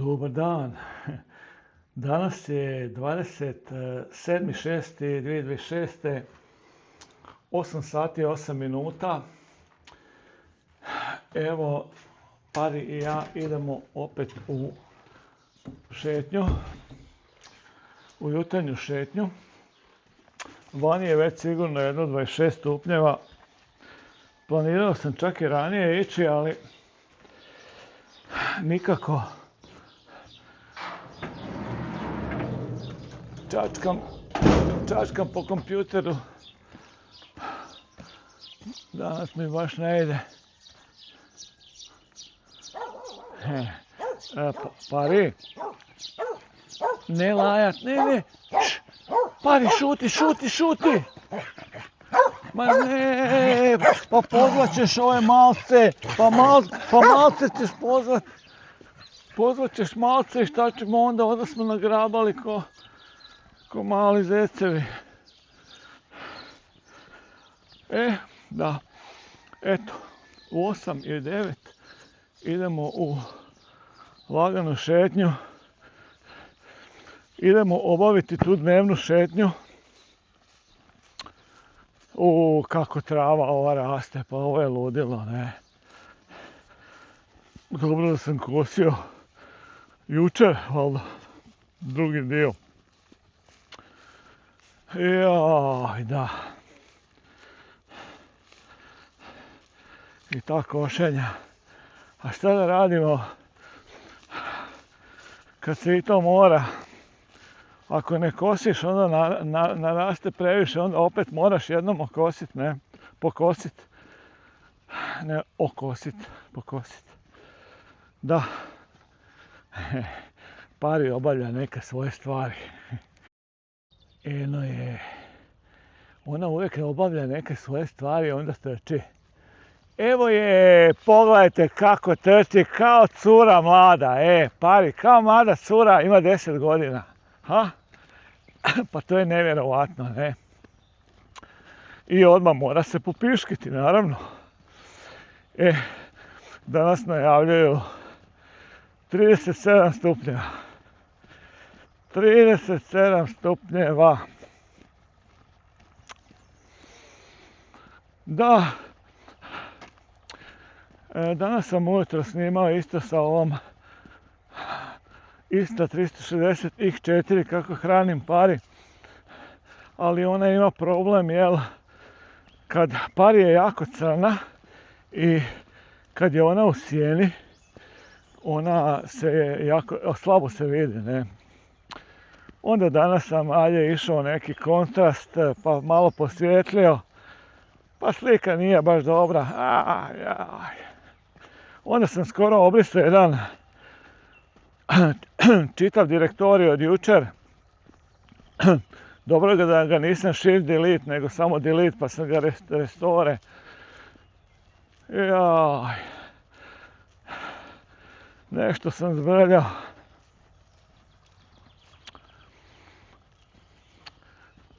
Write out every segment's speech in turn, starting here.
Dobar dan. Danas je 27.6.2026. 8 sati i 8 minuta. Evo, Pari i ja idemo opet u šetnju, u jutarnju šetnju. Vani je već sigurno jedno 26 stupnjeva. Planirao sam čak i ranije ići, ali nikako. Čačkam po kompjuteru. Danas mi baš ne ide. Pari. Ne lajat, ne. Pari, šuti. Ma ne, pa pozvat ćeš ove malce. Pa malce ćeš pozvat. Pozvat ćeš malce i šta ćemo onda smo nagrabali ko mali zecevi. Da. Eto, u 8 i 9 idemo u laganu šetnju. Idemo obaviti tu dnevnu šetnju. Kako trava ova raste, pa ovo je ludilo, ne. Dobro da sam kosio jučer, valjda, drugi dio. Joj, da. I ta košenja. A šta da radimo kad se i to mora? Ako ne kosiš, onda naraste previše, onda opet moraš jednom okosit, ne? Pokosit. Ne okosit, pokosit. Da. Pari obavlja neke svoje stvari. Eno je. Ona uvijek obavlja neke svoje stvari, onda trči. Evo je, pogledajte kako trči, kao cura mlada, Pari, kao mlada cura, ima 10 godina. Ha? Pa to je nevjerovatno, ne? I odmah mora se popiškiti, naravno. Danas najavljaju 37 stupnjeva. 37 stupnjeva. Da. Danas sam ujutro snimao isto sa ovom Insta 360 X4 kako hranim Pari. Ali ona ima problem, jel, kad Pari je jako crna i kad je ona u sjeni, ona se jako, slabo se vidi, ne. Onda danas sam išao neki kontrast, pa malo posvjetlio, pa slika nije baš dobra. Onda sam skoro obrisao jedan čitav direktorij od jučer. Dobro da ga nisam shift delete, nego samo delete, pa sam ga restore. Jaj. Nešto sam zbrljao.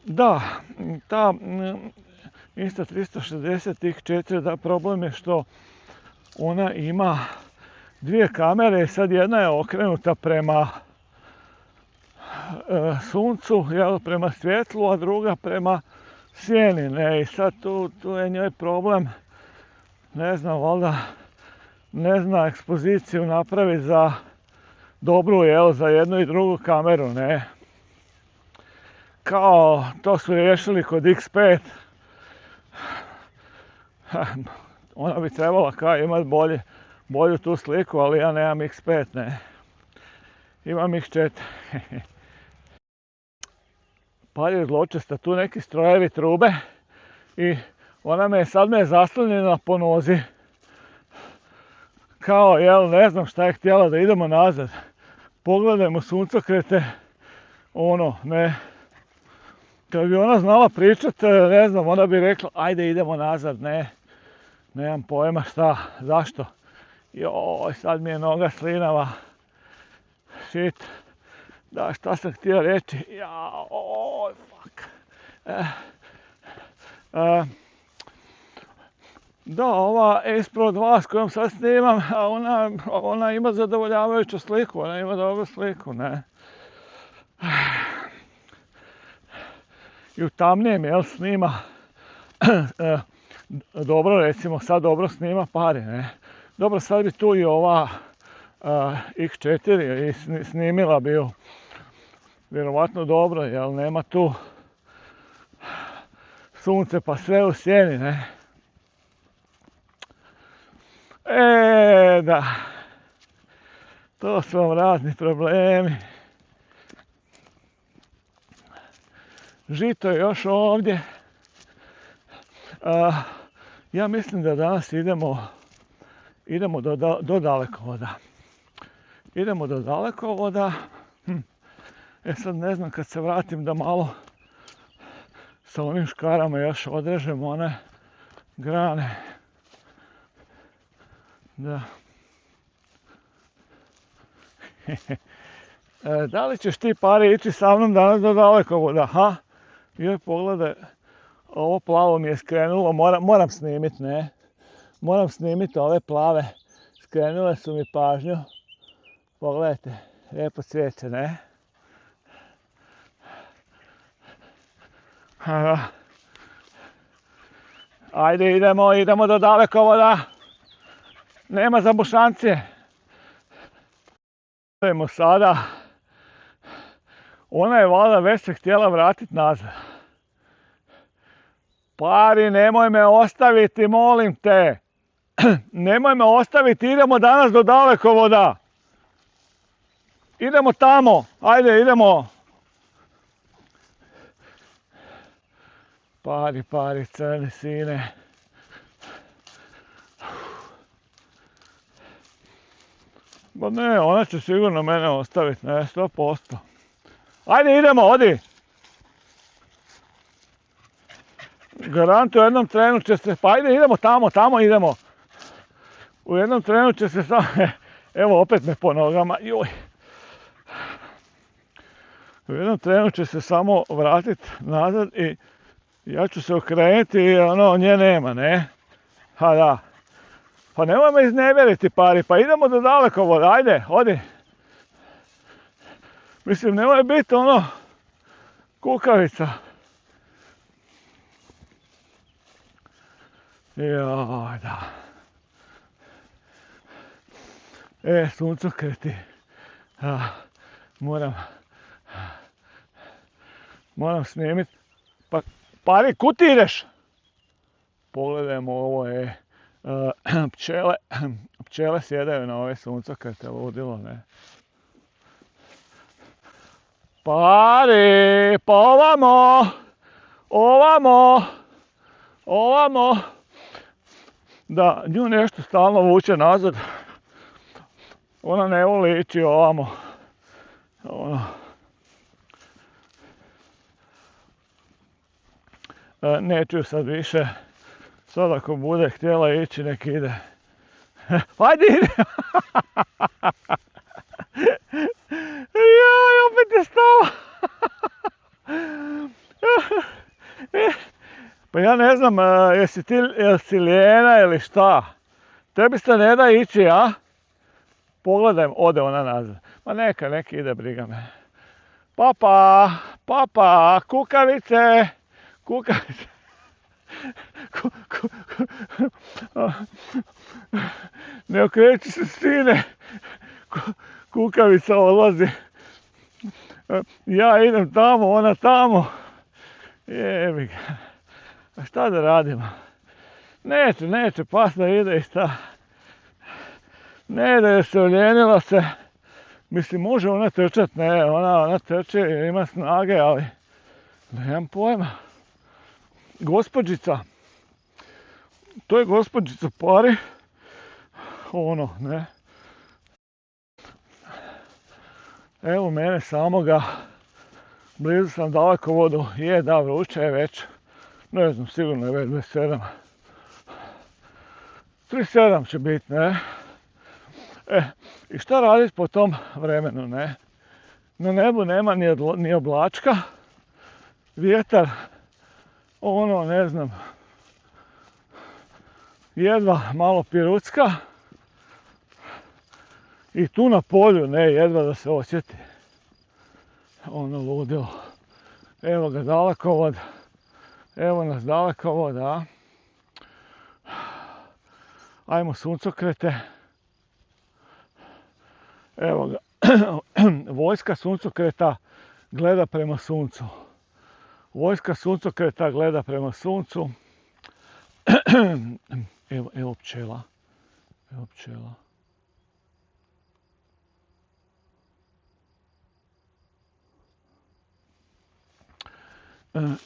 Da, ta Insta 360 X4, da, problem je što ona ima dvije kamere i sad jedna je okrenuta prema suncu, jel, prema svjetlu, a druga prema sjeni, ne, i sad tu je njoj problem, ne znam, valjda ne zna ekspoziciju napraviti za dobru, jel, za jednu i drugu kameru, ne. Kao, to su riješili kod X5. Ona bi trebala kao imati bolju tu sliku, ali ja nemam X5, ne. Imam X4. Pari je zločesta, tu neki strojevi trube i ona sad me je zaslonjena po nozi. Kao, jel, ne znam šta je htjela, da idemo nazad. Pogledajmo suncokrete, ne. Kad bi ona znala pričat, ne znam, ona bi rekla, ajde idemo nazad, ne. Nemam pojma šta, zašto. Joj, sad mi je noga slinava. Shit. Da, šta sam htio reći? Fuck. Da, ova S Pro 2 s kojom sad snimam, ona ima zadovoljavajuću sliku, ona ima dobru sliku, ne. I u tamnijem, jel, snima dobro, recimo, sad dobro snima pari, ne. Dobro, sad bi tu i ova X4 i snimila bi ju vjerovatno dobro, jel, nema tu sunce pa sve u sjeni, ne. Da, to su vam razni problemi. Žito je još ovdje. Ja mislim da danas idemo do dalekovoda. Idemo do dalekovoda. Sad ne znam, kad se vratim da malo sa onim škarama još odrežem one grane. Da. Da li ćeš ti, Pari, ići sa mnom danas do dalekovoda, ha? Joj, pogledaj, ovo plavo mi je skrenulo, moram snimit, ne? Moram snimit ove plave, skrenule su mi pažnju. Pogledajte, lijepo cvijeće, ne? Ajde, idemo do dalekovoda. Nema zabušancije. Idemo sada. Ona je valjda već se htjela vratiti nazad. Pari, nemoj me ostaviti, molim te. Nemoj me ostaviti, idemo danas do dalekovoda. Idemo tamo, ajde, idemo. Pari, crni sine. Ba ne, ona će sigurno mene ostaviti, ne, 100%. Ajde, idemo, odi. Garant u jednom trenu će se, pa ajde, idemo tamo idemo. U jednom trenu će se samo, evo opet me po nogama, joj. U jednom trenu će se samo vratiti nazad i ja ću se okrenuti i nje nema, ne? Ha da. Pa nemoj me iznevjeriti, Pari, pa idemo do dalekovoda, ajde, odi. Mislim, nemoj biti kukavica. Joj, da. Suncokreti. Moram snimiti. Pa, Pari, kud ti ideš? Pogledajmo ovo, pčele sjedaju na ove suncokrete, ludilo, ne? Pari, pa ovamo. Da, nju nešto stalno vuče nazad. Ona ne voli ići ovamo. Neću ju sad više. Sad ako bude htjela ići, nek ide. Ajde, ide! Joj, opet je stala! Pa ja ne znam, jesi si lijena ili šta? Tebi se ne da ići, a? Pogledaj, ode ona nazad. Ma neka ide, briga me. Papa, kukavice! Ne okreći se, sine. Kukavica odlazi. Ja idem tamo, ona tamo. Jebi ga. A šta da radimo? Neće pas da ide i šta. Ne da je se uljenila se. Mislim, može ona trčat, ne, ona trče, ima snage, ali nemam pojma. Gospođica. To je gospođica, Pari. Ne. Evo mene samoga. Blizu sam dalekovodu. Da, vruće je već. Ne znam, sigurno je već 27. 37 će biti, ne. I šta raditi po tom vremenu, ne? Na nebu nema ni oblačka. Vjetar, ne znam. jedva malo pirucka. I tu na polju, ne, jedva da se osjeti. Ono ludilo. Evo ga dalekovod. Evo nas dalekovod, a. Ajmo suncokrete. Evo ga. Vojska suncokreta gleda prema suncu. Vojska suncokreta gleda prema suncu. Evo pčela. Evo pčela.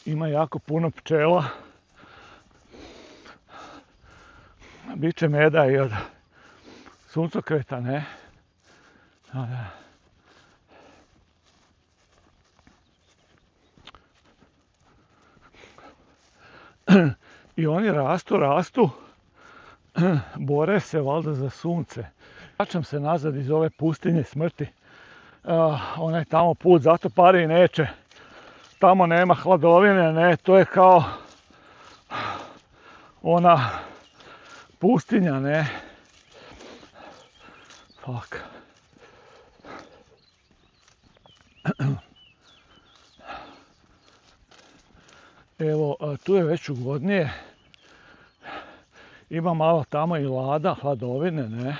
Ima jako puno pčela. Biće meda i od suncokreta, ne? Da. I oni rastu, bore se valjda za sunce. Vraćam se nazad iz ove pustinje smrti. Onaj tamo put, zato pari i neće. Tamo nema hladovine, ne, to je kao ona pustinja, ne. Fuck. Evo, tu je već ugodnije. Ima malo tamo i lada, hladovine, ne.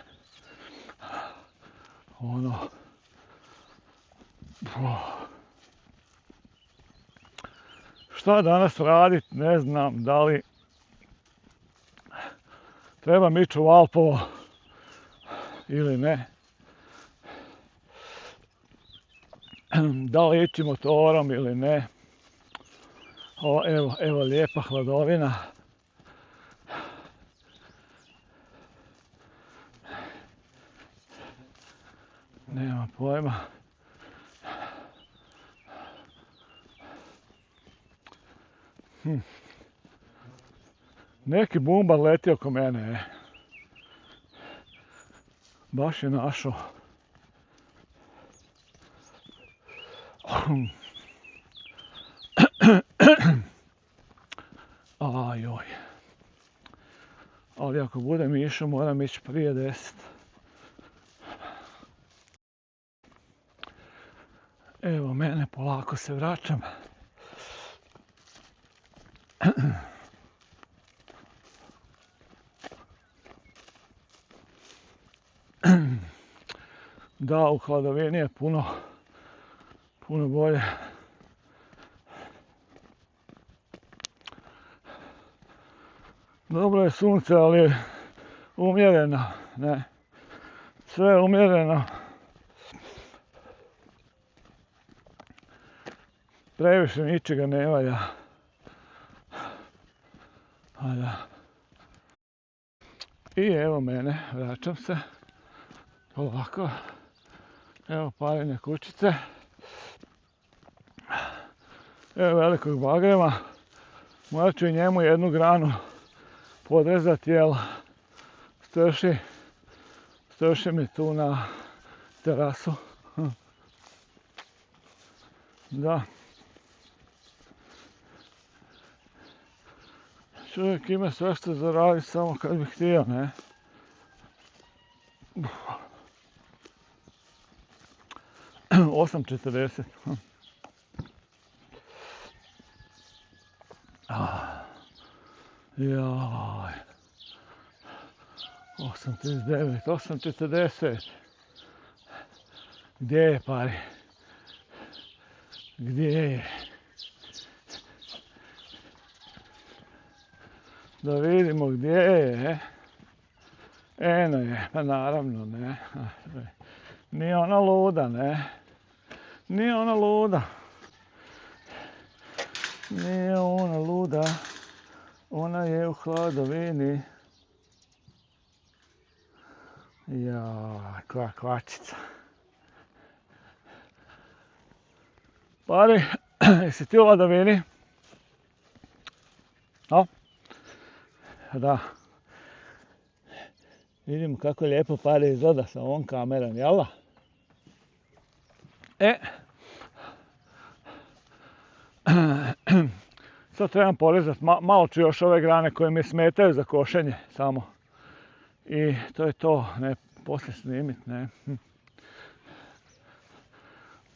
Ono. Šta danas radit, ne znam, da li trebam ići u Valpovo ili ne. Da li ići motorom ili ne. Evo lijepa hladovina. Nema pojma. Neki bumbar leti oko mene. Baš je našao. Ajoj. Ali ako budem išao, moram ići prije 10. Evo mene, polako se vraćam. Da, u hladovini je puno bolje. Dobro je sunce, ali umjereno, ne. Sve je umjereno. Previše ničega ne valja. I evo mene, vraćam se. Polako. Evo paljene kućice. Evo velikog bagrema. Morat ću i njemu jednu granu podrezati, jer strši mi tu na terasu. Da. Čovjek ima sve što zaradi samo kad bi htio, ne? 8:40. Jaj. 8:39, 8:40. Gdje je pari? Gdje je? Da vidimo gdje je. Eno je, pa naravno, ne. Nije ona luda, ne. Nije ona luda. Nije ona luda. Ona je u hladovini. Jaj, koja kvačica. Pari, jesi ti u hladovini? A? Da. Vidimo kako lijepo pari izgleda sa ovom kamerom, jel? Sad trebam porezati, malo ću još ove grane koje mi smetaju za košenje samo. I to je to, ne, poslije snimit, ne.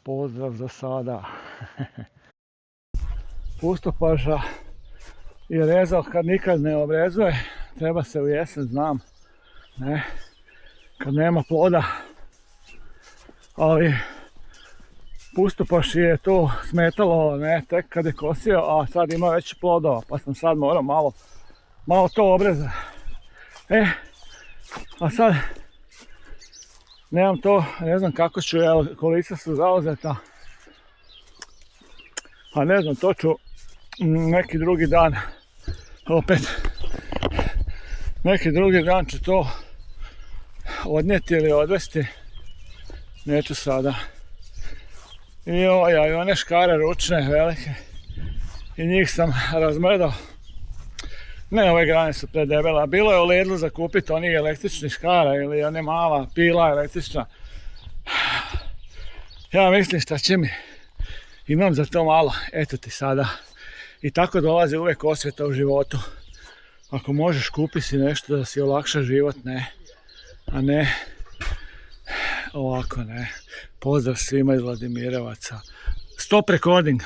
Pozdrav za sada. Pustopaža je rezao kad nikad ne obrezuje, treba se u jesen, znam, ne, kad nema ploda, ali pustopaši je to smetalo, ne, tek kad je kosio, a sad ima već plodova, pa sam sad morao malo to obrezati. A sad nemam to, ne znam kako ću, jer kolica su zauzeta, a ne znam, to ću neki drugi dan, opet, neki drugi dan ću to odnijeti ili odvesti, neću sada. I one škare ručne, velike, i njih sam razmrdao. Ne, ove grane su predebela. Bilo je u Lidlu za kupiti onih električnih škara ili one mala pila električna. Ja mislim šta će mi. Imam za to malo, eto ti sada. I tako dolazi uvijek osvjeta u životu. Ako možeš kupi si nešto da si olakša život, ne. A ne ovako, ne. Pozdrav svima iz Vladimirevaca. Stop recording.